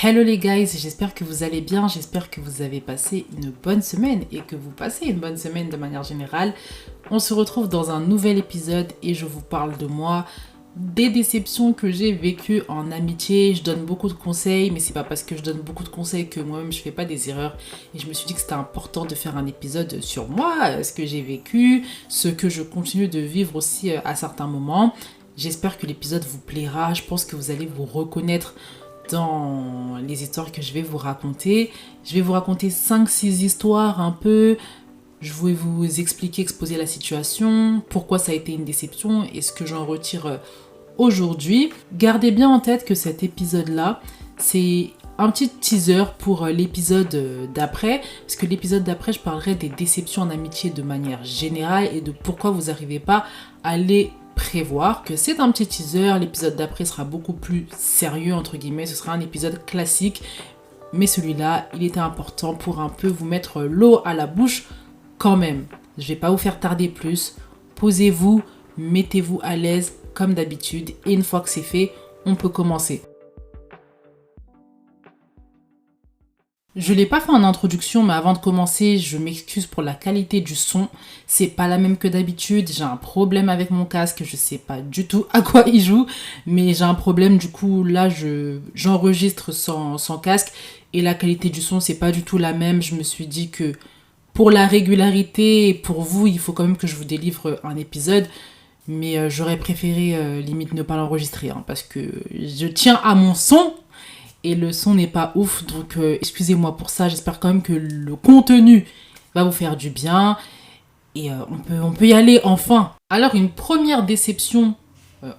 Hello les guys, j'espère que vous allez bien, j'espère que vous avez passé une bonne semaine et que vous passez une bonne semaine de manière générale. On se retrouve dans un nouvel épisode et je vous parle de moi, des déceptions que j'ai vécues en amitié. Je donne beaucoup de conseils, mais c'est pas parce que je donne beaucoup de conseils que moi-même je fais pas des erreurs. Et je me suis dit que c'était important de faire un épisode sur moi, ce que j'ai vécu, ce que je continue de vivre aussi à certains moments. J'espère que l'épisode vous plaira, je pense que vous allez vous reconnaître dans les histoires que je vais vous raconter. Je vais vous raconter 5-6 histoires un peu. Je vais vous expliquer, exposer la situation, pourquoi ça a été une déception et ce que j'en retire aujourd'hui. Gardez bien en tête que cet épisode-là, c'est un petit teaser pour l'épisode d'après, parce que l'épisode d'après, je parlerai des déceptions en amitié de manière générale et de pourquoi vous n'arrivez pas à les prévoir. Que c'est un petit teaser, l'épisode d'après sera beaucoup plus sérieux entre guillemets, ce sera un épisode classique, mais celui-là, il était important pour un peu vous mettre l'eau à la bouche quand même. Je vais pas vous faire tarder plus, posez-vous, mettez-vous à l'aise comme d'habitude et une fois que c'est fait, on peut commencer. Je l'ai pas fait en introduction, mais avant de commencer, je m'excuse pour la qualité du son. C'est pas la même que d'habitude. J'ai un problème avec mon casque. Je sais pas du tout à quoi il joue, mais j'ai un problème. Du coup, là, j'enregistre sans casque et la qualité du son, c'est pas du tout la même. Je me suis dit que pour la régularité et pour vous, il faut quand même que je vous délivre un épisode. Mais j'aurais préféré limite ne pas l'enregistrer parce que je tiens à mon son. Et le son n'est pas ouf, donc excusez-moi pour ça. J'espère quand même que le contenu va vous faire du bien. Et on peut y aller enfin. Alors, une première déception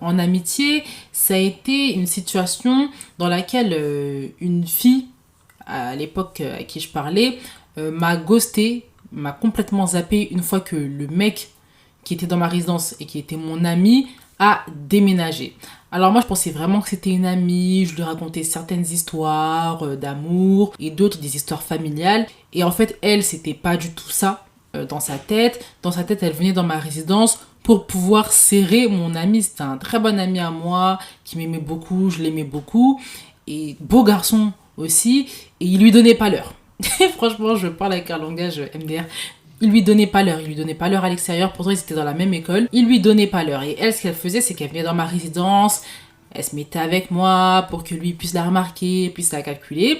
en amitié, ça a été une situation dans laquelle une fille, à l'époque à qui je parlais, m'a ghosté, m'a complètement zappé une fois que le mec qui était dans ma résidence et qui était mon ami a déménagé. Alors moi je pensais vraiment que c'était une amie, je lui racontais certaines histoires d'amour et d'autres des histoires familiales. Et en fait elle c'était pas du tout ça dans sa tête. Dans sa tête elle venait dans ma résidence pour pouvoir serrer mon ami. C'était un très bon ami à moi qui m'aimait beaucoup, je l'aimais beaucoup. Et beau garçon aussi. Et il lui donnait pas l'heure. Franchement je parle avec un langage MDR. Il lui donnait pas l'heure à l'extérieur, pourtant ils étaient dans la même école, il lui donnait pas l'heure. Et elle, ce qu'elle faisait, c'est qu'elle venait dans ma résidence, elle se mettait avec moi pour que lui puisse la remarquer, puisse la calculer.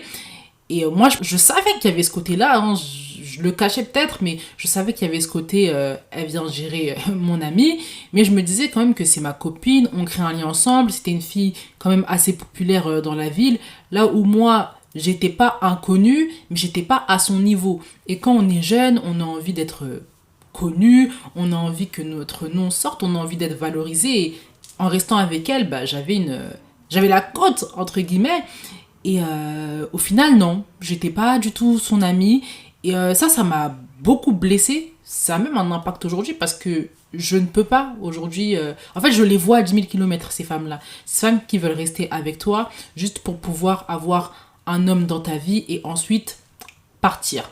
Et moi, je savais qu'il y avait ce côté-là, je le cachais peut-être, mais je savais qu'il y avait ce côté, elle vient gérer mon amie, mais je me disais quand même que c'est ma copine, on crée un lien ensemble, c'était une fille quand même assez populaire dans la ville, là où moi, j'étais pas inconnue, mais j'étais pas à son niveau. Et quand on est jeune, on a envie d'être connu, on a envie que notre nom sorte, on a envie d'être valorisé. Et en restant avec elle, j'avais la cote, entre guillemets. Et au final, non, j'étais pas du tout son amie. Et ça m'a beaucoup blessée. Ça a même un impact aujourd'hui parce que je ne peux pas aujourd'hui... En fait, je les vois à 10 000 km, ces femmes-là. Ces femmes qui veulent rester avec toi juste pour pouvoir avoir un homme dans ta vie et ensuite partir.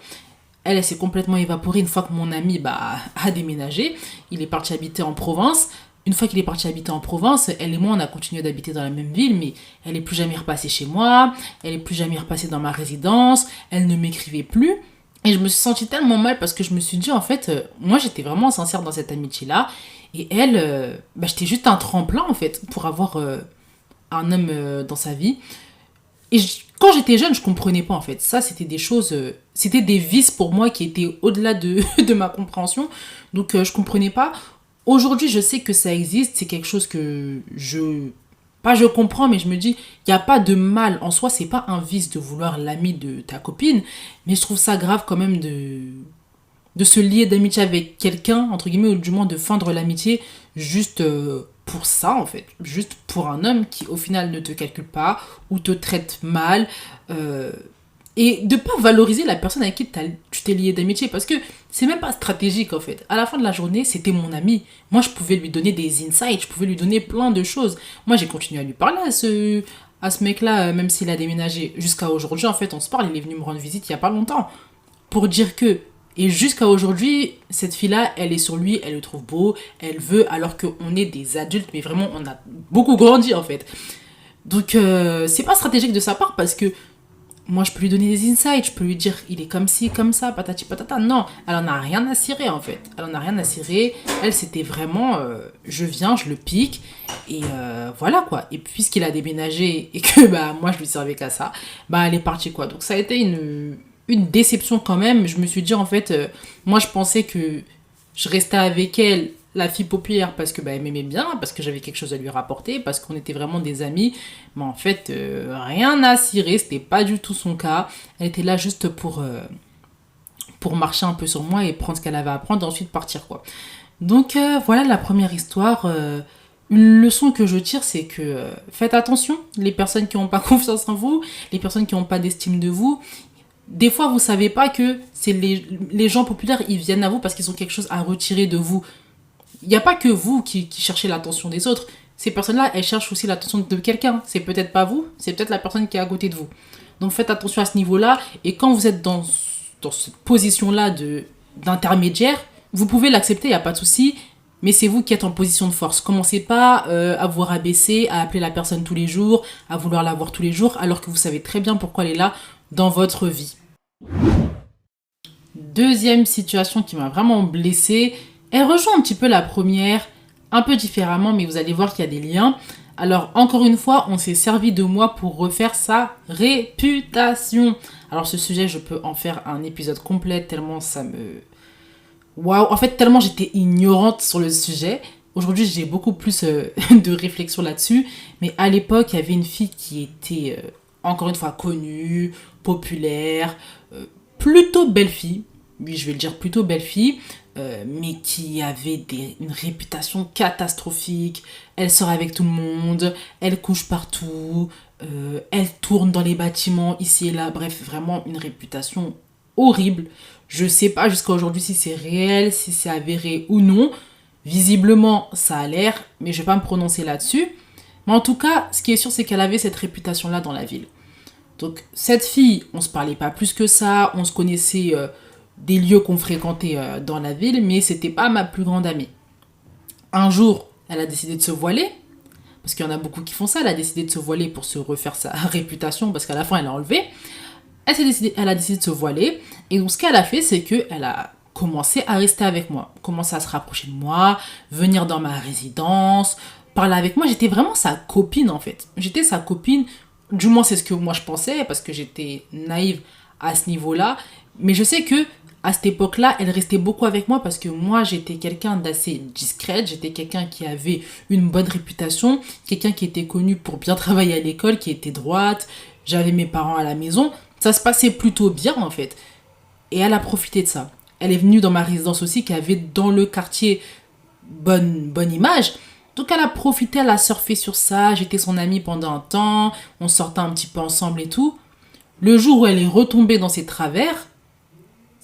Elle s'est complètement évaporée une fois que mon ami a déménagé. Il est parti habiter en province. Une fois qu'il est parti habiter en province, elle et moi, on a continué d'habiter dans la même ville, mais elle n'est plus jamais repassée chez moi, elle n'est plus jamais repassée dans ma résidence, elle ne m'écrivait plus. Et je me suis sentie tellement mal parce que je me suis dit, en fait, moi, j'étais vraiment sincère dans cette amitié-là. Et elle, j'étais juste un tremplin, en fait, pour avoir un homme dans sa vie. Et quand j'étais jeune, je comprenais pas en fait. Ça, c'était des choses, c'était des vices pour moi qui étaient au-delà de ma compréhension. Donc, je comprenais pas. Aujourd'hui, je sais que ça existe. C'est quelque chose que je comprends, mais je me dis, il n'y a pas de mal en soi. C'est pas un vice de vouloir l'ami de ta copine. Mais je trouve ça grave quand même de se lier d'amitié avec quelqu'un, entre guillemets, ou du moins de feindre l'amitié juste pour ça, en fait. Juste pour un homme qui, au final, ne te calcule pas ou te traite mal. Et de pas valoriser la personne avec qui tu t'es lié d'amitié. Parce que c'est même pas stratégique, en fait. À la fin de la journée, c'était mon ami. Moi, je pouvais lui donner des insights. Je pouvais lui donner plein de choses. Moi, j'ai continué à lui parler à ce mec-là, même s'il a déménagé. Jusqu'à aujourd'hui, en fait, on se parle. Il est venu me rendre visite il y a pas longtemps. Pour dire que... Et jusqu'à aujourd'hui, cette fille-là, elle est sur lui, elle le trouve beau, elle veut, alors qu'on est des adultes, mais vraiment, on a beaucoup grandi, en fait. Donc, c'est pas stratégique de sa part, parce que moi, je peux lui donner des insights, je peux lui dire, il est comme ci, comme ça, patati patata. Non, elle en a rien à cirer, en fait. Elle en a rien à cirer. Elle, c'était vraiment, je viens, je le pique, et voilà, quoi. Et puisqu'il a déménagé, et que, moi, je lui servais qu'à ça, elle est partie, quoi. Donc, ça a été une déception quand même. Je me suis dit, en fait, moi, je pensais que je restais avec elle, la fille populaire, parce que elle m'aimait bien, parce que j'avais quelque chose à lui rapporter, parce qu'on était vraiment des amis. Mais en fait, rien à cirer, c'était pas du tout son cas. Elle était là juste pour marcher un peu sur moi et prendre ce qu'elle avait à prendre et ensuite partir, quoi. Donc voilà la première histoire. Une leçon que je tire, c'est que faites attention, les personnes qui n'ont pas confiance en vous, les personnes qui n'ont pas d'estime de vous. Des fois, vous savez pas que c'est les gens populaires, ils viennent à vous parce qu'ils ont quelque chose à retirer de vous. Il n'y a pas que vous qui cherchez l'attention des autres. Ces personnes-là, elles cherchent aussi l'attention de quelqu'un. C'est peut-être pas vous, c'est peut-être la personne qui est à côté de vous. Donc faites attention à ce niveau-là. Et quand vous êtes dans cette position-là d'intermédiaire, vous pouvez l'accepter, il n'y a pas de souci. Mais c'est vous qui êtes en position de force. Commencez pas à vous rabaisser, à appeler la personne tous les jours, à vouloir la voir tous les jours, alors que vous savez très bien pourquoi elle est là dans votre vie. Deuxième situation qui m'a vraiment blessée. Elle rejoint un petit peu la première, un peu différemment, mais vous allez voir qu'il y a des liens. Alors, encore une fois, on s'est servi de moi pour refaire sa réputation. Alors, ce sujet, je peux en faire un épisode complet tellement ça me... Waouh, en fait, tellement j'étais ignorante sur le sujet. Aujourd'hui, j'ai beaucoup plus de réflexion là-dessus. Mais à l'époque, il y avait une fille qui était, encore une fois, connue, populaire, plutôt belle fille. Oui, je vais le dire, plutôt belle fille. Mais qui avait une réputation catastrophique. Elle sort avec tout le monde, elle couche partout, elle tourne dans les bâtiments ici et là. Bref, vraiment une réputation horrible. Je sais pas jusqu'à aujourd'hui si c'est réel, si c'est avéré ou non. Visiblement, ça a l'air, mais je vais pas me prononcer là-dessus. Mais en tout cas, ce qui est sûr, c'est qu'elle avait cette réputation-là dans la ville. Donc, cette fille, on se parlait pas plus que ça, on se connaissait... des lieux qu'on fréquentait dans la ville, mais c'était pas ma plus grande amie. Un jour, elle a décidé de se voiler, parce qu'il y en a beaucoup qui font ça, elle a décidé de se voiler pour se refaire sa réputation, parce qu'à la fin, elle a enlevé. Elle a décidé de se voiler, et donc ce qu'elle a fait, c'est qu'elle a commencé à rester avec moi, commencé à se rapprocher de moi, venir dans ma résidence, parler avec moi. J'étais vraiment sa copine, en fait. J'étais sa copine, du moins c'est ce que moi je pensais, parce que j'étais naïve à ce niveau-là, mais je sais que à cette époque-là, elle restait beaucoup avec moi parce que moi, j'étais quelqu'un d'assez discrète, j'étais quelqu'un qui avait une bonne réputation, quelqu'un qui était connu pour bien travailler à l'école, qui était droite, j'avais mes parents à la maison, ça se passait plutôt bien en fait. Et elle a profité de ça. Elle est venue dans ma résidence aussi, qui avait dans le quartier bonne image. Donc elle a profité, elle a surfé sur ça, j'étais son amie pendant un temps, on sortait un petit peu ensemble et tout. Le jour où elle est retombée dans ses travers,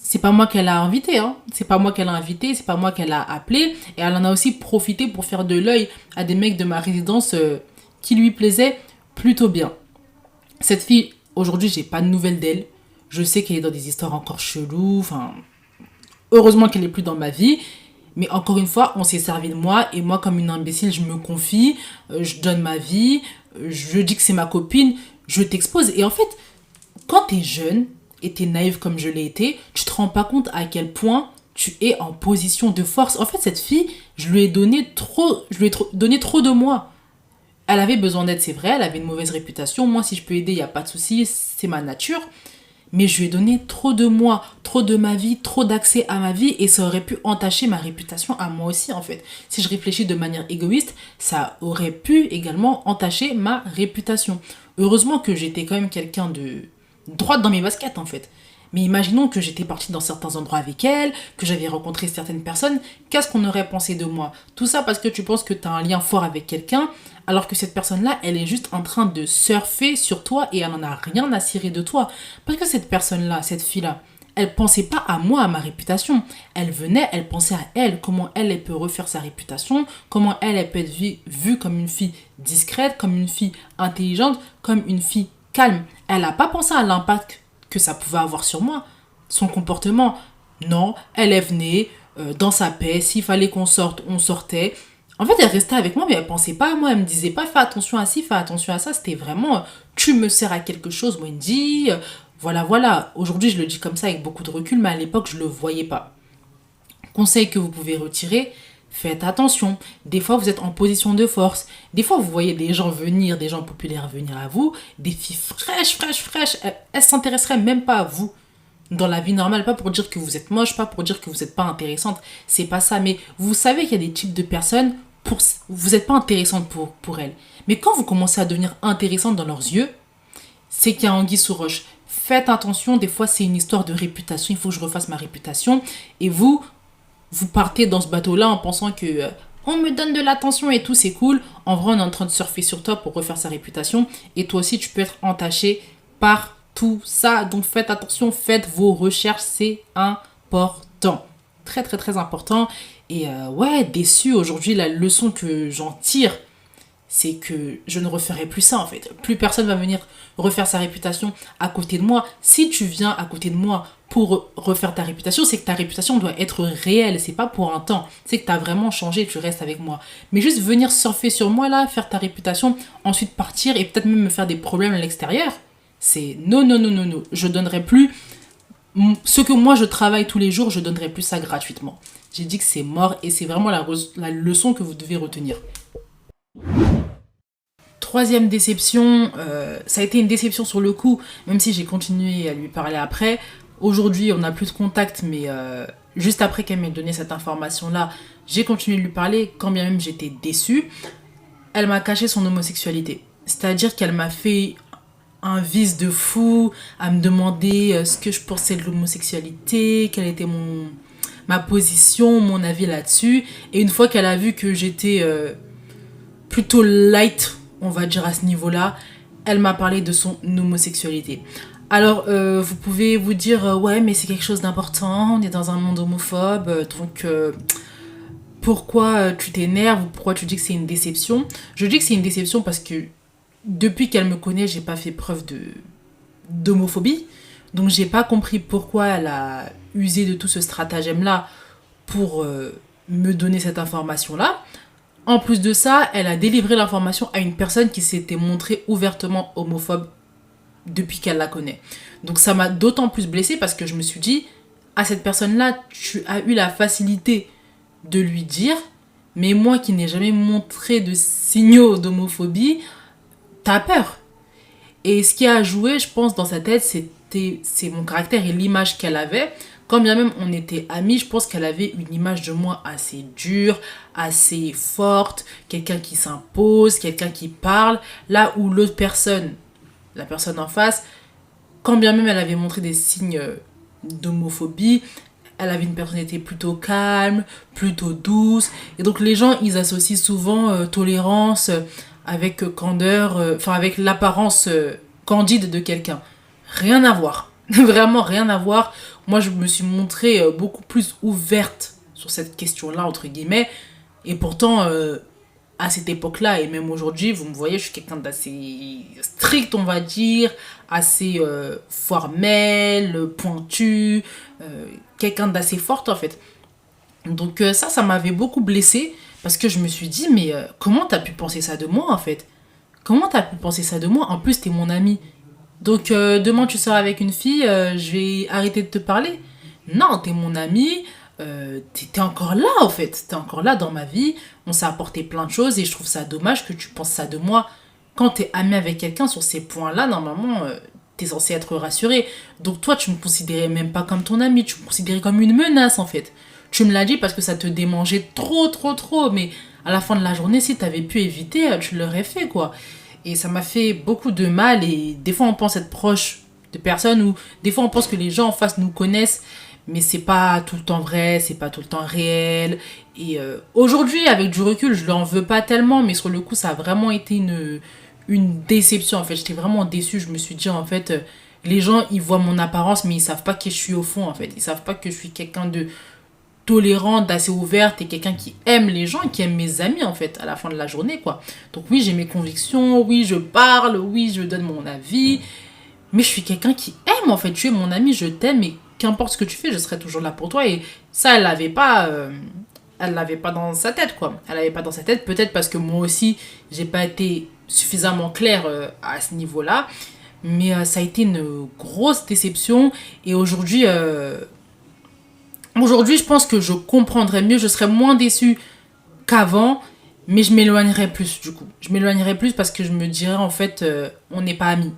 c'est pas moi qu'elle a invité, hein. C'est pas moi qu'elle a invité, c'est pas moi qu'elle a appelé. Et elle en a aussi profité pour faire de l'œil à des mecs de ma résidence qui lui plaisaient plutôt bien. Cette fille, aujourd'hui, j'ai pas de nouvelles d'elle. Je sais qu'elle est dans des histoires encore cheloues. Enfin, heureusement qu'elle est plus dans ma vie. Mais encore une fois, on s'est servi de moi. Et moi, comme une imbécile, je me confie. Je donne ma vie. Je dis que c'est ma copine. Je t'expose. Et en fait, quand t'es jeune... et t'es naïve comme je l'ai été, tu te rends pas compte à quel point tu es en position de force. En fait, cette fille, je lui ai donné trop de moi. Elle avait besoin d'aide, c'est vrai, elle avait une mauvaise réputation. Moi, si je peux aider, il n'y a pas de souci, c'est ma nature. Mais je lui ai donné trop de moi, trop de ma vie, trop d'accès à ma vie, et ça aurait pu entacher ma réputation à moi aussi, en fait. Si je réfléchis de manière égoïste, ça aurait pu également entacher ma réputation. Heureusement que j'étais quand même quelqu'un de droite dans mes baskets en fait. Mais imaginons que j'étais partie dans certains endroits avec elle, que j'avais rencontré certaines personnes, qu'est-ce qu'on aurait pensé de moi? Tout ça parce que tu penses que tu as un lien fort avec quelqu'un, alors que cette personne-là, elle est juste en train de surfer sur toi et elle n'en a rien à cirer de toi. Parce que cette personne-là, cette fille-là, elle pensait pas à moi, à ma réputation. Elle venait, elle pensait à elle, comment elle peut refaire sa réputation, comment elle peut être vue comme une fille discrète, comme une fille intelligente, comme une fille calme. Elle n'a pas pensé à l'impact que ça pouvait avoir sur moi. Son comportement, non, elle est venue dans sa paix. S'il fallait qu'on sorte, on sortait. En fait, elle restait avec moi, mais elle pensait pas à moi. Elle me disait pas, fais attention à ci, fais attention à ça. C'était vraiment, tu me sers à quelque chose, Wendy. Voilà, voilà. Aujourd'hui, je le dis comme ça avec beaucoup de recul, mais à l'époque, je le voyais pas. Conseil que vous pouvez retirer, faites attention. Des fois, vous êtes en position de force. Des fois, vous voyez des gens venir, des gens populaires venir à vous, des filles fraîches. Elles s'intéresseraient même pas à vous dans la vie normale, pas pour dire que vous êtes moche, pas pour dire que vous n'êtes pas intéressante, c'est pas ça, mais vous savez qu'il y a des types de personnes, vous n'êtes pas intéressante pour elles. Mais quand vous commencez à devenir intéressante dans leurs yeux, c'est qu'il y a anguille sous roche. Faites attention, des fois c'est une histoire de réputation, il faut que je refasse ma réputation, et vous partez dans ce bateau-là en pensant que on me donne de l'attention et tout, c'est cool. En vrai, on est en train de surfer sur toi pour refaire sa réputation. Et toi aussi, tu peux être entaché par tout ça. Donc faites attention, faites vos recherches, c'est important. Très, très, très important. Et ouais, déçu aujourd'hui, la leçon que j'en tire, c'est que je ne referai plus ça en fait. Plus personne va venir refaire sa réputation à côté de moi. Si tu viens à côté de moi pour refaire ta réputation, c'est que ta réputation doit être réelle. C'est pas pour un temps. C'est que tu as vraiment changé, tu restes avec moi. Mais juste venir surfer sur moi là, faire ta réputation, ensuite partir et peut-être même me faire des problèmes à l'extérieur, c'est non, non, non, non, non. Je donnerai plus ce que moi je travaille tous les jours, je donnerai plus ça gratuitement. J'ai dit que c'est mort et c'est vraiment la leçon que vous devez retenir. Troisième déception, ça a été une déception sur le coup, même si j'ai continué à lui parler après. Aujourd'hui, on n'a plus de contact, mais juste après qu'elle m'ait donné cette information-là, j'ai continué de lui parler, quand bien même j'étais déçue. Elle m'a caché son homosexualité. C'est-à-dire qu'elle m'a fait un vice de fou à me demander ce que je pensais de l'homosexualité, quelle était ma position, mon avis là-dessus. Et une fois qu'elle a vu que j'étais plutôt light, on va dire à ce niveau-là, elle m'a parlé de son homosexualité. Alors, vous pouvez vous dire, ouais, mais c'est quelque chose d'important, on est dans un monde homophobe, donc pourquoi tu t'énerves, pourquoi tu dis que c'est une déception? Je dis que c'est une déception parce que depuis qu'elle me connaît, j'ai pas fait preuve d'homophobie, donc j'ai pas compris pourquoi elle a usé de tout ce stratagème-là pour me donner cette information-là. En plus de ça, elle a délivré l'information à une personne qui s'était montrée ouvertement homophobe depuis qu'elle la connaît. Donc ça m'a d'autant plus blessée parce que je me suis dit, à cette personne-là, tu as eu la facilité de lui dire, mais moi qui n'ai jamais montré de signaux d'homophobie, t'as peur. Et ce qui a joué, je pense, dans sa tête, c'est mon caractère et l'image qu'elle avait. Quand bien même on était amis, je pense qu'elle avait une image de moi assez dure, assez forte, quelqu'un qui s'impose, quelqu'un qui parle, là où l'autre personne, la personne en face, quand bien même elle avait montré des signes d'homophobie, elle avait une personnalité plutôt calme, plutôt douce, et donc les gens, ils associent souvent tolérance avec candeur, avec l'apparence candide de quelqu'un. Rien à voir. Vraiment rien à voir. Moi, je me suis montrée beaucoup plus ouverte sur cette question-là, entre guillemets. Et pourtant, à cette époque-là, et même aujourd'hui, vous me voyez, je suis quelqu'un d'assez strict, on va dire, assez formel, pointu, quelqu'un d'assez forte, en fait. Donc ça m'avait beaucoup blessée, parce que je me suis dit, mais comment t'as pu penser ça de moi, en fait? Comment t'as pu penser ça de moi? En plus, t'es mon ami. Donc demain tu sors avec une fille, je vais arrêter de te parler. Non, t'es mon ami, t'es encore là en fait, t'es encore là dans ma vie, on s'est apporté plein de choses et je trouve ça dommage que tu penses ça de moi. Quand t'es ami avec quelqu'un sur ces points-là, normalement, t'es censé être rassuré. Donc toi, tu me considérais même pas comme ton ami, tu me considérais comme une menace en fait. Tu me l'as dit parce que ça te démangeait trop, trop, trop, mais à la fin de la journée, si t'avais pu éviter, tu l'aurais fait quoi. Et ça m'a fait beaucoup de mal et des fois on pense être proche de personnes ou des fois on pense que les gens en face nous connaissent mais c'est pas tout le temps vrai, c'est pas tout le temps réel. Et aujourd'hui avec du recul je l'en veux pas tellement mais sur le coup ça a vraiment été une déception en fait. J'étais vraiment déçue, je me suis dit en fait les gens ils voient mon apparence mais ils savent pas qui je suis au fond en fait. Ils savent pas que je suis quelqu'un de tolérante, assez ouverte et quelqu'un qui aime les gens et qui aime mes amis en fait à la fin de la journée quoi. Donc oui j'ai mes convictions, oui je parle, oui je donne mon avis, mais je suis quelqu'un qui aime en fait, tu es mon ami, je t'aime et qu'importe ce que tu fais je serai toujours là pour toi et ça elle l'avait pas dans sa tête, quoi. Elle l'avait pas dans sa tête, peut-être parce que moi aussi, j'ai pas été suffisamment claire à ce niveau-là. Mais ça a été une grosse déception. Et aujourd'hui, je pense que je comprendrais mieux, je serais moins déçue qu'avant, mais je m'éloignerais plus, du coup. Je m'éloignerais plus parce que je me dirais, en fait, on n'est pas amis.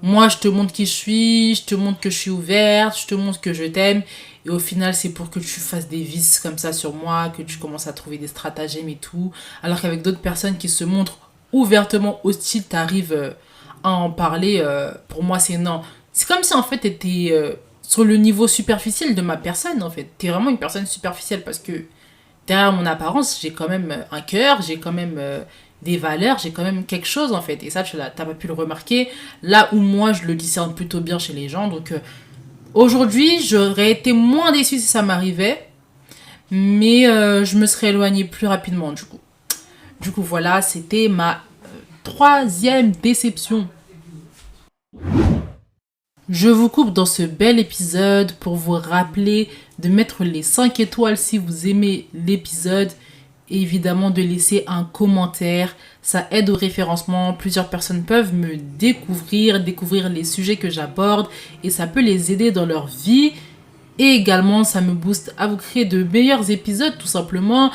Moi, je te montre qui je suis, je te montre que je suis ouverte, je te montre que je t'aime. Et au final, c'est pour que tu fasses des vices comme ça sur moi, que tu commences à trouver des stratagèmes et tout. Alors qu'avec d'autres personnes qui se montrent ouvertement hostiles, t'arrives à en parler. Pour moi, c'est non. C'est comme si, en fait, t'étais sur le niveau superficiel de ma personne, en fait. T'es vraiment une personne superficielle parce que derrière mon apparence, j'ai quand même un cœur, j'ai quand même des valeurs, j'ai quand même quelque chose en fait. Et ça, t'as pas pu le remarquer. Là où moi, je le discerne plutôt bien chez les gens. Donc aujourd'hui, j'aurais été moins déçue si ça m'arrivait. Mais je me serais éloignée plus rapidement du coup. Du coup, voilà, c'était ma troisième déception. Je vous coupe dans ce bel épisode pour vous rappeler de mettre les 5 étoiles si vous aimez l'épisode et évidemment de laisser un commentaire. Ça aide au référencement. Plusieurs personnes peuvent me découvrir les sujets que j'aborde et ça peut les aider dans leur vie. Et également, ça me booste à vous créer de meilleurs épisodes tout simplement,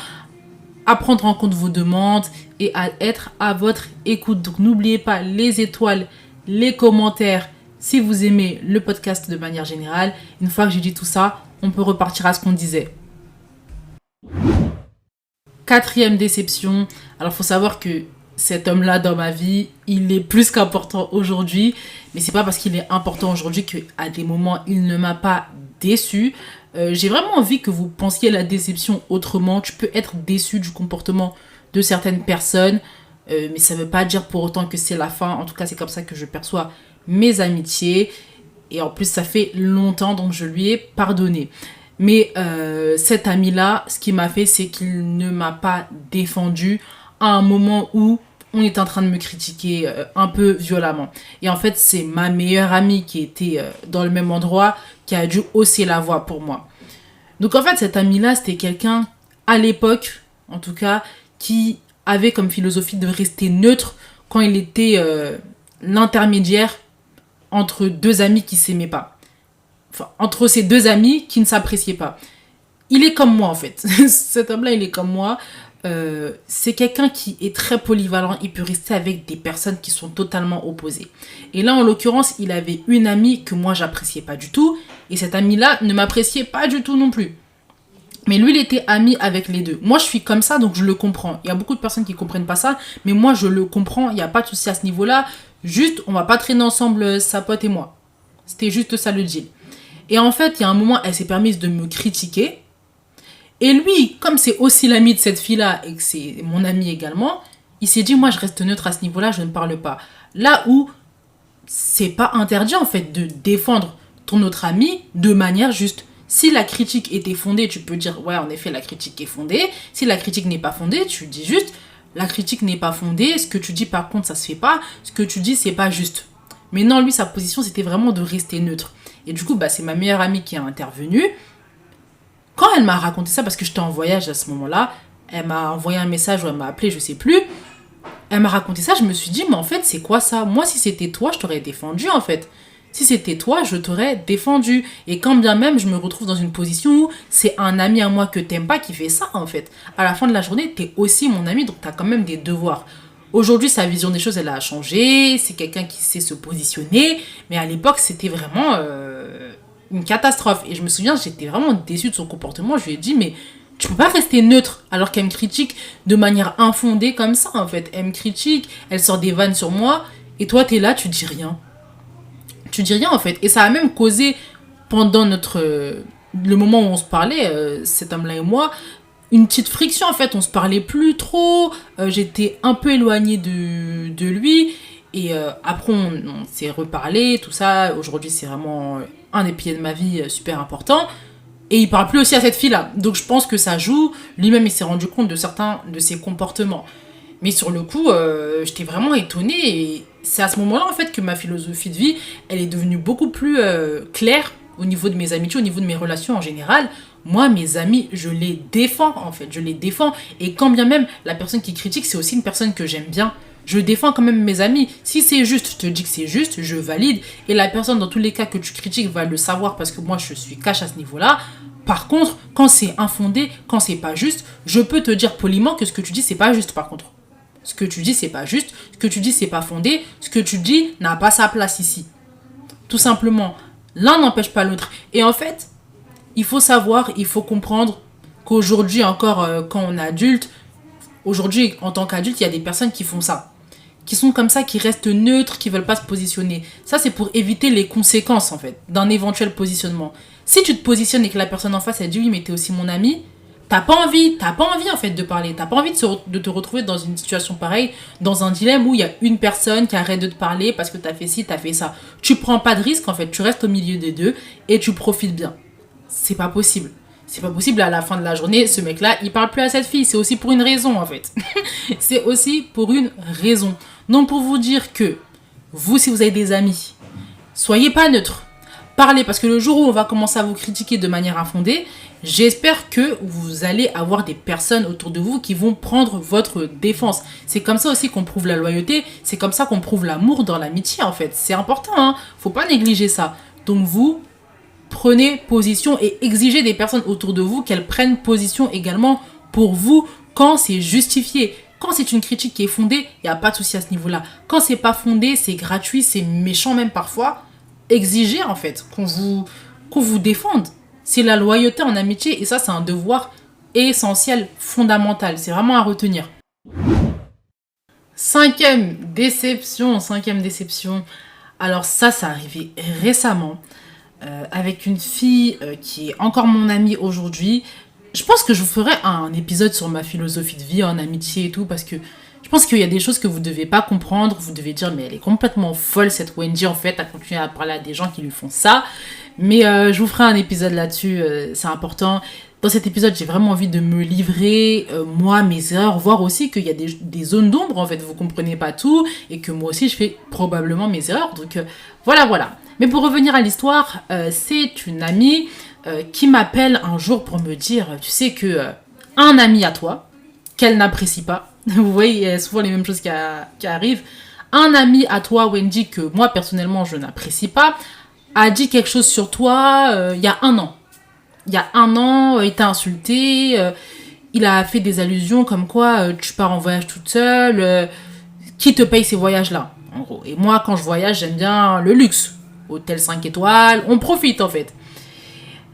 à prendre en compte vos demandes et à être à votre écoute. Donc n'oubliez pas les étoiles, les commentaires, si vous aimez le podcast de manière générale. Une fois que j'ai dit tout ça, on peut repartir à ce qu'on disait. Quatrième déception. Alors, faut savoir que cet homme-là dans ma vie, il est plus qu'important aujourd'hui. Mais c'est pas parce qu'il est important aujourd'hui qu'à des moments, il ne m'a pas déçu. J'ai vraiment envie que vous pensiez la déception autrement. Tu peux être déçu du comportement de certaines personnes. Mais ça veut pas dire pour autant que c'est la fin. En tout cas, c'est comme ça que je perçois mes amitiés. Et en plus, ça fait longtemps, donc je lui ai pardonné. Mais cet ami-là, ce qu'il m'a fait, c'est qu'il ne m'a pas défendu à un moment où on était en train de me critiquer un peu violemment. Et en fait, c'est ma meilleure amie qui était dans le même endroit qui a dû hausser la voix pour moi. Donc en fait, cet ami-là, c'était quelqu'un, à l'époque, en tout cas, qui avait comme philosophie de rester neutre quand il était l'intermédiaire entre deux amis qui s'aimaient pas. Enfin, entre ces deux amis qui ne s'appréciaient pas. Il est comme moi, en fait. Cet homme-là, il est comme moi. C'est quelqu'un qui est très polyvalent. Il peut rester avec des personnes qui sont totalement opposées. Et là, en l'occurrence, il avait une amie que moi, j'appréciais pas du tout. Et cette amie-là ne m'appréciait pas du tout non plus. Mais lui, il était ami avec les deux. Moi, je suis comme ça, donc je le comprends. Il y a beaucoup de personnes qui comprennent pas ça. Mais moi, je le comprends. Il n'y a pas de souci à ce niveau-là. Juste, on va pas traîner ensemble, sa pote et moi. C'était juste ça le deal. Et en fait, il y a un moment, elle s'est permise de me critiquer. Et lui, comme c'est aussi l'ami de cette fille-là et que c'est mon ami également, il s'est dit, moi, je reste neutre à ce niveau-là, je ne parle pas. Là où c'est pas interdit, en fait, de défendre ton autre ami de manière juste. Si la critique était fondée, tu peux dire, ouais, en effet, la critique est fondée. Si la critique n'est pas fondée, tu dis juste, la critique n'est pas fondée. Ce que tu dis, par contre, ça se fait pas. Ce que tu dis, c'est pas juste. Mais non, lui, sa position, c'était vraiment de rester neutre. Et du coup, c'est ma meilleure amie qui a intervenu. Quand elle m'a raconté ça, parce que j'étais en voyage à ce moment-là, elle m'a envoyé un message ou elle m'a appelé, je sais plus. Elle m'a raconté ça, je me suis dit, mais en fait, c'est quoi ça? Moi, si c'était toi, je t'aurais défendu, en fait. Si c'était toi, je t'aurais défendu. Et quand bien même, je me retrouve dans une position où c'est un ami à moi que t'aimes pas qui fait ça, en fait. À la fin de la journée, t'es aussi mon ami, donc t'as quand même des devoirs. Aujourd'hui, sa vision des choses, elle a changé. C'est quelqu'un qui sait se positionner. Mais à l'époque, c'était vraiment une catastrophe. Et je me souviens, j'étais vraiment déçue de son comportement. Je lui ai dit, mais tu peux pas rester neutre alors qu'elle me critique de manière infondée comme ça, en fait. Elle me critique, elle sort des vannes sur moi. Et toi, t'es là, tu dis rien. Tu dis rien, en fait. Et ça a même causé, pendant le moment où on se parlait, cet homme-là et moi, une petite friction, en fait. On se parlait plus trop. J'étais un peu éloignée de lui. Et après, on s'est reparlé, tout ça. Aujourd'hui, c'est vraiment un des piliers de ma vie super important. Et il parle plus aussi à cette fille-là. Donc, je pense que ça joue. Lui-même, il s'est rendu compte de certains de ses comportements. Mais sur le coup, j'étais vraiment étonnée. Et c'est à ce moment-là, en fait, que ma philosophie de vie, elle est devenue beaucoup plus claire au niveau de mes amitiés, au niveau de mes relations en général. moi, mes amis, je les défends, en fait. Je les défends. Et quand bien même, la personne qui critique, c'est aussi une personne que j'aime bien. Je défends quand même mes amis. Si c'est juste, je te dis que c'est juste, je valide. Et la personne, dans tous les cas que tu critiques, va le savoir parce que moi, je suis cash à ce niveau-là. Par contre, quand c'est infondé, quand c'est pas juste, je peux te dire poliment que ce que tu dis, c'est pas juste, par contre. Ce que tu dis, c'est pas juste. Ce que tu dis, c'est pas fondé. Ce que tu dis n'a pas sa place ici. Tout simplement. L'un n'empêche pas l'autre. Et en fait, il faut savoir, il faut comprendre qu'aujourd'hui, encore quand on est adulte, aujourd'hui, en tant qu'adulte, il y a des personnes qui font ça. Qui sont comme ça, qui restent neutres, qui veulent pas se positionner. Ça, c'est pour éviter les conséquences, en fait, d'un éventuel positionnement. Si tu te positionnes et que la personne en face, elle dit oui, mais t'es aussi mon ami, t'as pas envie, en fait, de parler. T'as pas envie de te retrouver dans une situation pareille, dans un dilemme où il y a une personne qui arrête de te parler parce que t'as fait ci, t'as fait ça. Tu prends pas de risque, en fait, tu restes au milieu des deux et tu profites bien. C'est pas possible. C'est pas possible, à la fin de la journée, ce mec-là, il parle plus à cette fille. C'est aussi pour une raison, en fait. C'est aussi pour une raison. Donc, pour vous dire que, vous, si vous avez des amis, soyez pas neutre. Parlez, parce que le jour où on va commencer à vous critiquer de manière infondée, j'espère que vous allez avoir des personnes autour de vous qui vont prendre votre défense. C'est comme ça aussi qu'on prouve la loyauté. C'est comme ça qu'on prouve l'amour dans l'amitié, en fait. C'est important, hein. Faut pas négliger ça. Donc, vous, prenez position et exigez des personnes autour de vous qu'elles prennent position également pour vous quand c'est justifié. Quand c'est une critique qui est fondée, il n'y a pas de souci à ce niveau-là. Quand c'est pas fondé, c'est gratuit, c'est méchant même parfois, exigez en fait qu'on vous défende. C'est la loyauté en amitié et ça, c'est un devoir essentiel, fondamental. C'est vraiment à retenir. Cinquième déception. Alors ça arrivé récemment. Avec une fille qui est encore mon amie aujourd'hui. Je pense que je vous ferai un épisode sur ma philosophie de vie en amitié et tout, parce que je pense qu'il y a des choses que vous ne devez pas comprendre. Vous devez dire, mais elle est complètement folle, cette Wendy, en fait, à continuer à parler à des gens qui lui font ça. Mais je vous ferai un épisode là-dessus, c'est important. Dans cet épisode, j'ai vraiment envie de me livrer, moi, mes erreurs, voir aussi qu'il y a des zones d'ombre, en fait, vous comprenez pas tout, et que moi aussi, je fais probablement mes erreurs. Donc, voilà. Mais pour revenir à l'histoire, c'est une amie qui m'appelle un jour pour me dire, tu sais que un ami à toi, qu'elle n'apprécie pas, vous voyez, il y a souvent les mêmes choses qui arrivent, un ami à toi, Wendy, que moi, personnellement, je n'apprécie pas, a dit quelque chose sur toi il y a un an. Il y a un an, il t'a insulté, il a fait des allusions comme quoi tu pars en voyage toute seule, qui te paye ces voyages-là, en gros. Et moi, quand je voyage, j'aime bien le luxe. Hôtel 5 étoiles, on profite en fait.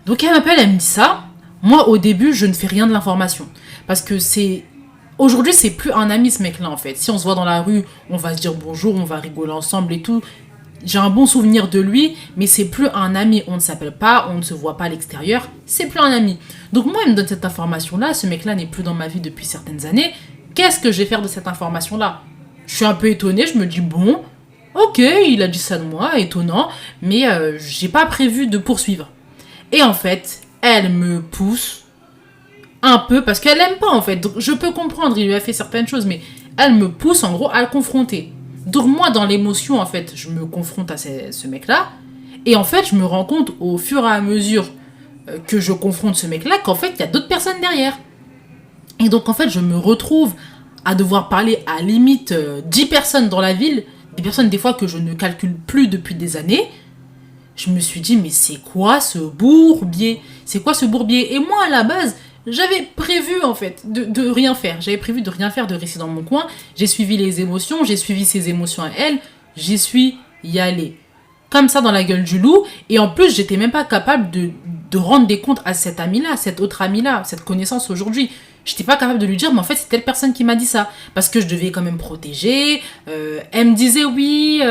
Donc elle m'appelle, elle me dit ça. Moi, au début, je ne fais rien de l'information. Parce que aujourd'hui, c'est plus un ami ce mec-là en fait. Si on se voit dans la rue, on va se dire bonjour, on va rigoler ensemble et tout. J'ai un bon souvenir de lui, mais c'est plus un ami. On ne s'appelle pas, on ne se voit pas à l'extérieur. C'est plus un ami. Donc moi, il me donne cette information-là. Ce mec-là n'est plus dans ma vie depuis certaines années. Qu'est-ce que je vais faire de cette information-là? Je suis un peu étonnée, je me dis bon, ok, il a dit ça de moi, étonnant, mais j'ai pas prévu de poursuivre. Et en fait, elle me pousse un peu, parce qu'elle aime pas en fait. Donc je peux comprendre, il lui a fait certaines choses, mais elle me pousse en gros à le confronter. Donc moi, dans l'émotion, en fait, je me confronte à ce mec-là, et en fait, je me rends compte au fur et à mesure que je confronte ce mec-là, qu'en fait, il y a d'autres personnes derrière. Et donc en fait, je me retrouve à devoir parler à limite 10 personnes dans la ville, des personnes des fois que je ne calcule plus depuis des années. Je me suis dit, mais c'est quoi ce bourbier? Et moi, à la base, j'avais prévu, en fait, de rien faire. J'avais prévu de rien faire, de rester dans mon coin. J'ai suivi les émotions, j'ai suivi ses émotions à elle. J'y suis y allée. Comme ça, dans la gueule du loup. Et en plus, j'étais même pas capable de rendre des comptes à cette amie-là, cette autre amie-là, cette connaissance aujourd'hui. J'étais pas capable de lui dire, mais en fait, c'est telle personne qui m'a dit ça. Parce que je devais quand même protéger. Elle me disait, oui,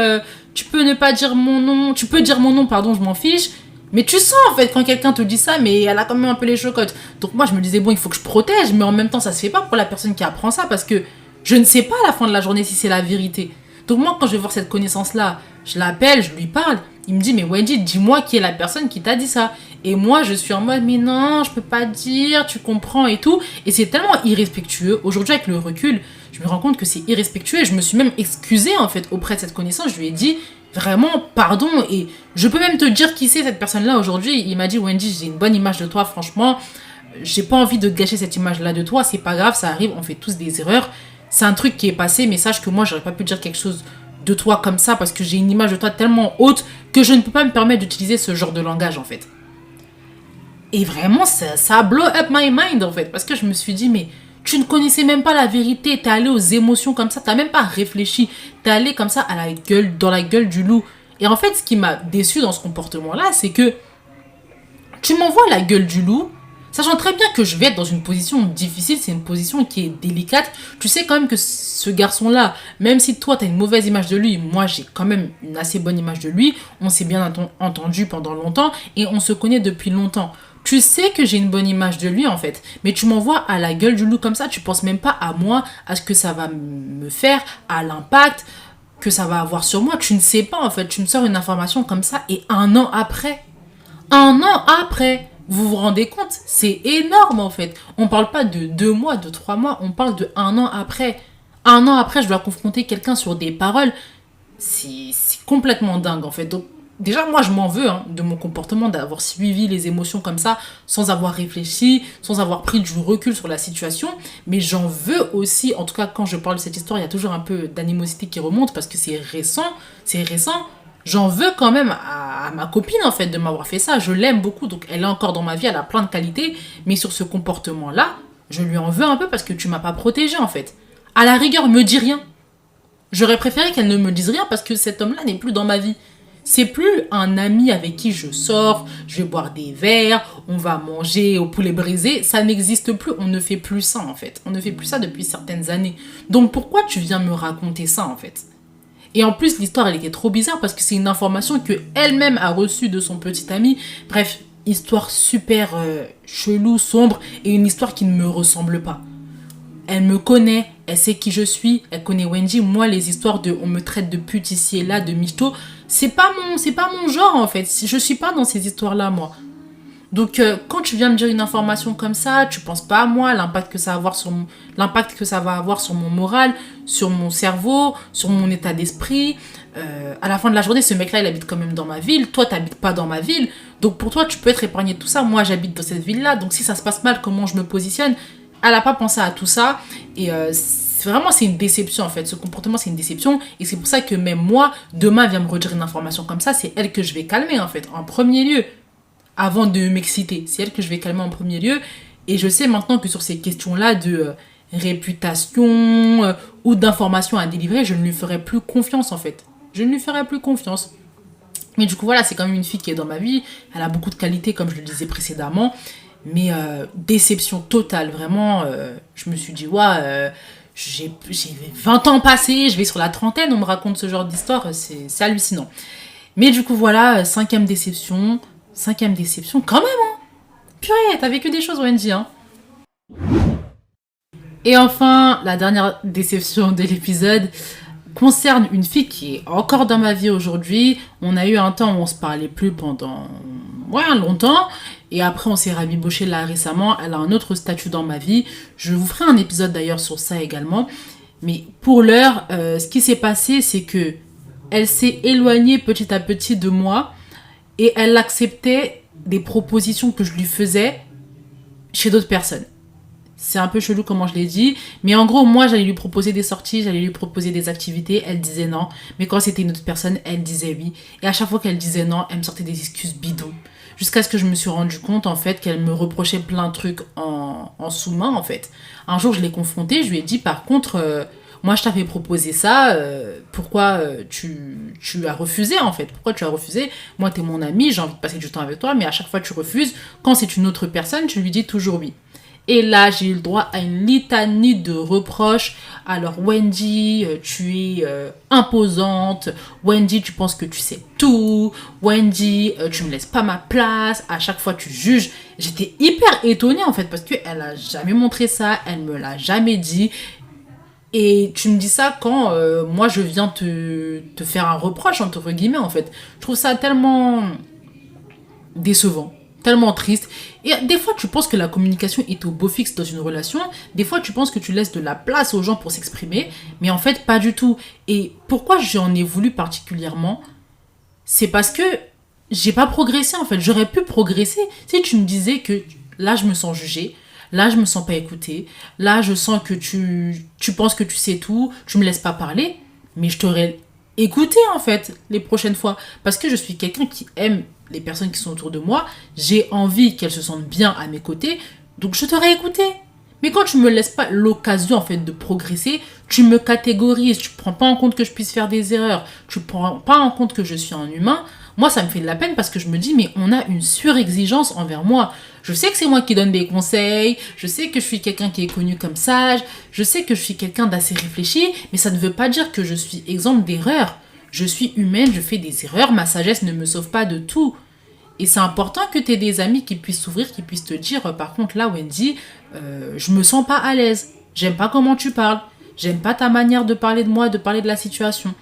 tu peux ne pas dire mon nom. Tu peux dire mon nom, pardon, je m'en fiche. Mais tu sens, en fait, quand quelqu'un te dit ça, mais elle a quand même un peu les chocottes. Donc moi, je me disais, bon, il faut que je protège. Mais en même temps, ça se fait pas pour la personne qui apprend ça. Parce que je ne sais pas à la fin de la journée si c'est la vérité. Donc moi, quand je vais voir cette connaissance-là, je l'appelle, je lui parle. Il me dit, mais Wendy, dis-moi qui est la personne qui t'a dit ça. Et moi, je suis en mode, mais non, je peux pas dire, tu comprends et tout. Et c'est tellement irrespectueux. Aujourd'hui, avec le recul, je me rends compte que c'est irrespectueux. Et je me suis même excusée, en fait, auprès de cette connaissance. Je lui ai dit, Vraiment, pardon. Et je peux même te dire qui c'est cette personne-là aujourd'hui. Il m'a dit, Wendy, j'ai une bonne image de toi, franchement. J'ai pas envie de gâcher cette image-là de toi. C'est pas grave, ça arrive, on fait tous des erreurs. C'est un truc qui est passé, mais sache que moi, j'aurais pas pu dire quelque chose de toi comme ça parce que j'ai une image de toi tellement haute que je ne peux pas me permettre d'utiliser ce genre de langage, en fait. Et vraiment, ça a blow up my mind, en fait. Parce que je me suis dit, mais tu ne connaissais même pas la vérité. T'es allé aux émotions comme ça. T'as même pas réfléchi. T'es allé comme ça à la gueule, dans la gueule du loup. Et en fait, ce qui m'a déçu dans ce comportement-là, c'est que tu m'envoies la gueule du loup, sachant très bien que je vais être dans une position difficile, c'est une position qui est délicate. Tu sais quand même que ce garçon-là, même si toi, tu as une mauvaise image de lui, moi, j'ai quand même une assez bonne image de lui. On s'est bien entendu pendant longtemps et on se connaît depuis longtemps. Tu sais que j'ai une bonne image de lui, en fait. Mais tu m'envoies à la gueule du loup comme ça, tu penses même pas à moi, à ce que ça va me faire, à l'impact que ça va avoir sur moi. Tu ne sais pas, en fait. Tu me sors une information comme ça et un an après, vous vous rendez compte? C'est énorme en fait. On parle pas de 2 mois, de 3 mois, on parle de un an après. Un an après, je dois confronter quelqu'un sur des paroles. C'est complètement dingue en fait. Donc, déjà, moi, je m'en veux de mon comportement, d'avoir suivi les émotions comme ça, sans avoir réfléchi, sans avoir pris du recul sur la situation. Mais j'en veux aussi, en tout cas, quand je parle de cette histoire, il y a toujours un peu d'animosité qui remonte parce que c'est récent. C'est récent. J'en veux quand même à ma copine en fait de m'avoir fait ça. Je l'aime beaucoup, donc elle est encore dans ma vie, elle a plein de qualités. Mais sur ce comportement-là, je lui en veux un peu parce que tu m'as pas protégée en fait. À la rigueur, me dis rien. J'aurais préféré qu'elle ne me dise rien parce que cet homme-là n'est plus dans ma vie. C'est plus un ami avec qui je sors, je vais boire des verres, on va manger au poulet brisé. Ça n'existe plus, on ne fait plus ça en fait. On ne fait plus ça depuis certaines années. Donc pourquoi tu viens me raconter ça en fait ? Et en plus, l'histoire, elle était trop bizarre parce que c'est une information que elle-même a reçue de son petit ami. Bref, histoire super chelou, sombre et une histoire qui ne me ressemble pas. Elle me connaît, elle sait qui je suis, elle connaît Wendy. Moi, les histoires de on me traite de pute ici et là, de michto, c'est pas mon genre en fait. Je suis pas dans ces histoires-là, moi. Donc, quand tu viens me dire une information comme ça, tu penses pas à moi, l'impact que ça va avoir sur mon moral, sur mon cerveau, sur mon état d'esprit. À la fin de la journée, ce mec-là, il habite quand même dans ma ville. Toi, t'habites pas dans ma ville. Donc, pour toi, tu peux être épargné de tout ça. Moi, j'habite dans cette ville-là. Donc, si ça se passe mal, comment je me positionne ? Elle a pas pensé à tout ça. Et vraiment, c'est une déception, en fait. Ce comportement, c'est une déception. Et c'est pour ça que même moi, demain, elle vient me redire une information comme ça. C'est elle que je vais calmer, en fait, en premier lieu. Avant de m'exciter. C'est elle que je vais calmer en premier lieu. Et je sais maintenant que sur ces questions-là de réputation ou d'informations à délivrer, je ne lui ferai plus confiance en fait. Je ne lui ferai plus confiance. Mais du coup, voilà, c'est quand même une fille qui est dans ma vie. Elle a beaucoup de qualités, comme je le disais précédemment. Mais déception totale, vraiment. Je me suis dit, ouais, j'ai 20 ans passés, je vais sur la trentaine, on me raconte ce genre d'histoire, c'est hallucinant. Mais du coup, voilà, cinquième déception quand même, hein. Purée, t'as vécu des choses, Wendy, hein. Et enfin, la dernière déception de l'épisode concerne une fille qui est encore dans ma vie aujourd'hui. On a eu un temps où on se parlait plus pendant longtemps. Et après, on s'est rabiboché là récemment. Elle a un autre statut dans ma vie. Je vous ferai un épisode d'ailleurs sur ça également. Mais pour l'heure, ce qui s'est passé, c'est que elle s'est éloignée petit à petit de moi. Et elle acceptait des propositions que je lui faisais chez d'autres personnes. C'est un peu chelou comment je l'ai dit. Mais en gros, moi, j'allais lui proposer des sorties, j'allais lui proposer des activités. Elle disait non. Mais quand c'était une autre personne, elle disait oui. Et à chaque fois qu'elle disait non, elle me sortait des excuses bidons. Jusqu'à ce que je me suis rendu compte, en fait, qu'elle me reprochait plein de trucs en sous-main, en fait. Un jour, je l'ai confrontée. Je lui ai dit, par contre... moi, je t'avais proposé ça, pourquoi tu as refusé, en fait? Pourquoi tu as refusé? Moi, t'es mon ami, j'ai envie de passer du temps avec toi, mais à chaque fois, tu refuses. Quand c'est une autre personne, tu lui dis toujours oui. Et là, j'ai eu le droit à une litanie de reproches. Alors, Wendy, tu es imposante. Wendy, tu penses que tu sais tout. Wendy, tu me laisses pas ma place. À chaque fois, tu juges. J'étais hyper étonnée, en fait, parce qu'elle a jamais montré ça. Elle me l'a jamais dit. Et tu me dis ça quand moi je viens te faire un reproche entre guillemets en fait. Je trouve ça tellement décevant, tellement triste. Et des fois tu penses que la communication est au beau fixe dans une relation, des fois tu penses que tu laisses de la place aux gens pour s'exprimer, mais en fait pas du tout. Et pourquoi j'en ai voulu particulièrement ? c'est parce que j'ai pas progressé en fait. J'aurais pu progresser si tu me disais que là je me sens jugée, là je me sens pas écoutée, là je sens que tu penses que tu sais tout, tu me laisses pas parler, mais je t'aurais écouté en fait les prochaines fois. Parce que je suis quelqu'un qui aime les personnes qui sont autour de moi, j'ai envie qu'elles se sentent bien à mes côtés, donc je t'aurais écouté. Mais quand tu me laisses pas l'occasion en fait de progresser, tu me catégorises, tu prends pas en compte que je puisse faire des erreurs, tu prends pas en compte que je suis un humain. Moi, ça me fait de la peine parce que je me dis, mais on a une surexigence envers moi. Je sais que c'est moi qui donne des conseils, je sais que je suis quelqu'un qui est connu comme sage, je sais que je suis quelqu'un d'assez réfléchi, mais ça ne veut pas dire que je suis exempt d'erreurs. Je suis humaine, je fais des erreurs, ma sagesse ne me sauve pas de tout. Et c'est important que tu aies des amis qui puissent s'ouvrir, qui puissent te dire, par contre, là, Wendy, je me sens pas à l'aise. J'aime pas comment tu parles. J'aime pas ta manière de parler de moi, de parler de la situation.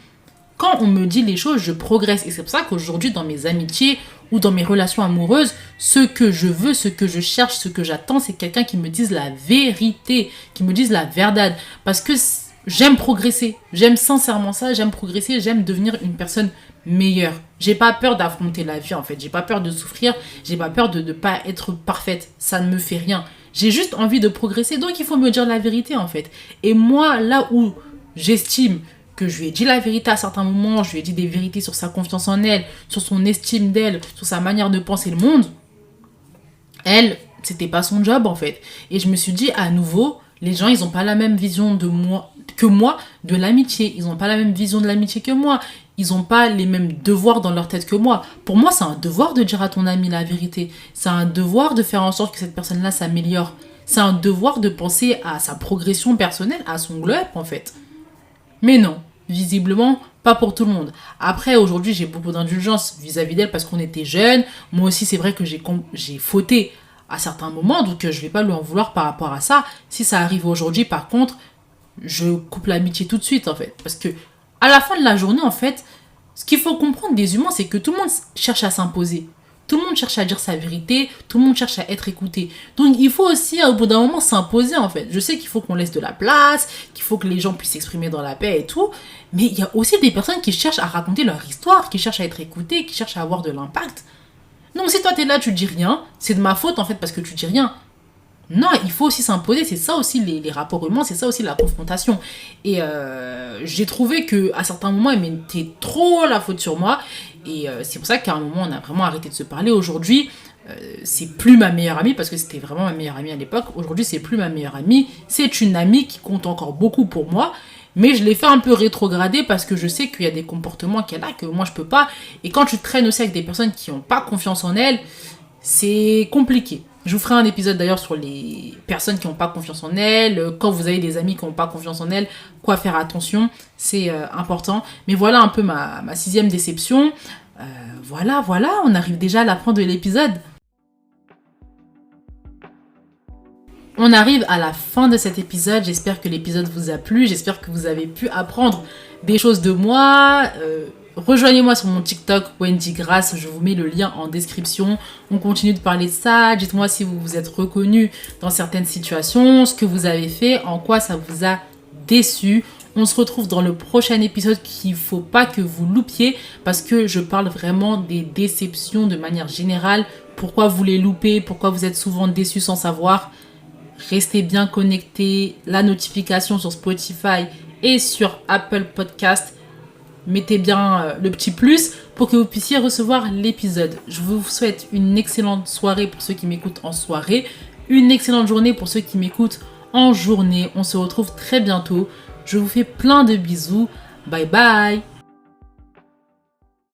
Quand on me dit les choses, je progresse. Et c'est pour ça qu'aujourd'hui, dans mes amitiés ou dans mes relations amoureuses, ce que je veux, ce que je cherche, ce que j'attends, c'est quelqu'un qui me dise la vérité, qui me dise la verdade. Parce que j'aime progresser. J'aime sincèrement ça, j'aime progresser, j'aime devenir une personne meilleure. J'ai pas peur d'affronter la vie en fait, j'ai pas peur de souffrir, j'ai pas peur de ne pas être parfaite, ça ne me fait rien. J'ai juste envie de progresser, donc il faut me dire la vérité en fait. Et moi, là où j'estime que je lui ai dit la vérité à certains moments, je lui ai dit des vérités sur sa confiance en elle, sur son estime d'elle, sur sa manière de penser le monde, elle, c'était pas son job en fait. Et je me suis dit à nouveau, les gens, ils ont pas la même vision de moi que moi de l'amitié. Ils ont pas la même vision de l'amitié que moi. Ils ont pas les mêmes devoirs dans leur tête que moi. Pour moi, c'est un devoir de dire à ton ami la vérité. C'est un devoir de faire en sorte que cette personne-là s'améliore. C'est un devoir de penser à sa progression personnelle, à son glow up en fait. Mais non, visiblement, pas pour tout le monde. Après, aujourd'hui, j'ai beaucoup d'indulgence vis-à-vis d'elle parce qu'on était jeunes. Moi aussi, c'est vrai que j'ai fauté à certains moments, donc je vais pas lui en vouloir par rapport à ça. Si ça arrive aujourd'hui, par contre, je coupe l'amitié tout de suite, en fait. Parce que, à la fin de la journée, en fait, ce qu'il faut comprendre des humains, c'est que tout le monde cherche à s'imposer. Tout le monde cherche à dire sa vérité, tout le monde cherche à être écouté. Donc il faut aussi, au bout d'un moment, s'imposer en fait. Je sais qu'il faut qu'on laisse de la place, qu'il faut que les gens puissent s'exprimer dans la paix et tout, mais il y a aussi des personnes qui cherchent à raconter leur histoire, qui cherchent à être écoutées, qui cherchent à avoir de l'impact. Donc si toi t'es là, tu dis rien, c'est de ma faute en fait parce que tu dis rien. Non, il faut aussi s'imposer, c'est ça aussi les rapports humains, c'est ça aussi la confrontation. Et j'ai trouvé que à certains moments, elle mettait trop la faute sur moi. Et c'est pour ça qu'à un moment, on a vraiment arrêté de se parler. Aujourd'hui, c'est plus ma meilleure amie, parce que c'était vraiment ma meilleure amie à l'époque. Aujourd'hui, c'est plus ma meilleure amie. C'est une amie qui compte encore beaucoup pour moi. Mais je l'ai fait un peu rétrograder parce que je sais qu'il y a des comportements qu'elle a que moi je peux pas. Et quand tu traînes aussi avec des personnes qui n'ont pas confiance en elles, c'est compliqué. Je vous ferai un épisode d'ailleurs sur les personnes qui n'ont pas confiance en elles, quand vous avez des amis qui n'ont pas confiance en elles, quoi faire attention, c'est important. Mais voilà un peu ma 6e déception. Voilà, on arrive déjà à la fin de l'épisode. On arrive à la fin de cet épisode, j'espère que l'épisode vous a plu, j'espère que vous avez pu apprendre des choses de moi. Rejoignez-moi sur mon TikTok, Wendy Grace, je vous mets le lien en description. On continue de parler de ça, dites-moi si vous vous êtes reconnu dans certaines situations, ce que vous avez fait, en quoi ça vous a déçu. On se retrouve dans le prochain épisode qu'il ne faut pas que vous loupiez parce que je parle vraiment des déceptions de manière générale. Pourquoi vous les loupez, pourquoi vous êtes souvent déçus sans savoir. Restez bien connectés, la notification sur Spotify et sur Apple Podcast. Mettez bien le petit plus pour que vous puissiez recevoir l'épisode. Je vous souhaite une excellente soirée pour ceux qui m'écoutent en soirée, une excellente journée pour ceux qui m'écoutent en journée. On se retrouve très bientôt. Je vous fais plein de bisous. Bye bye.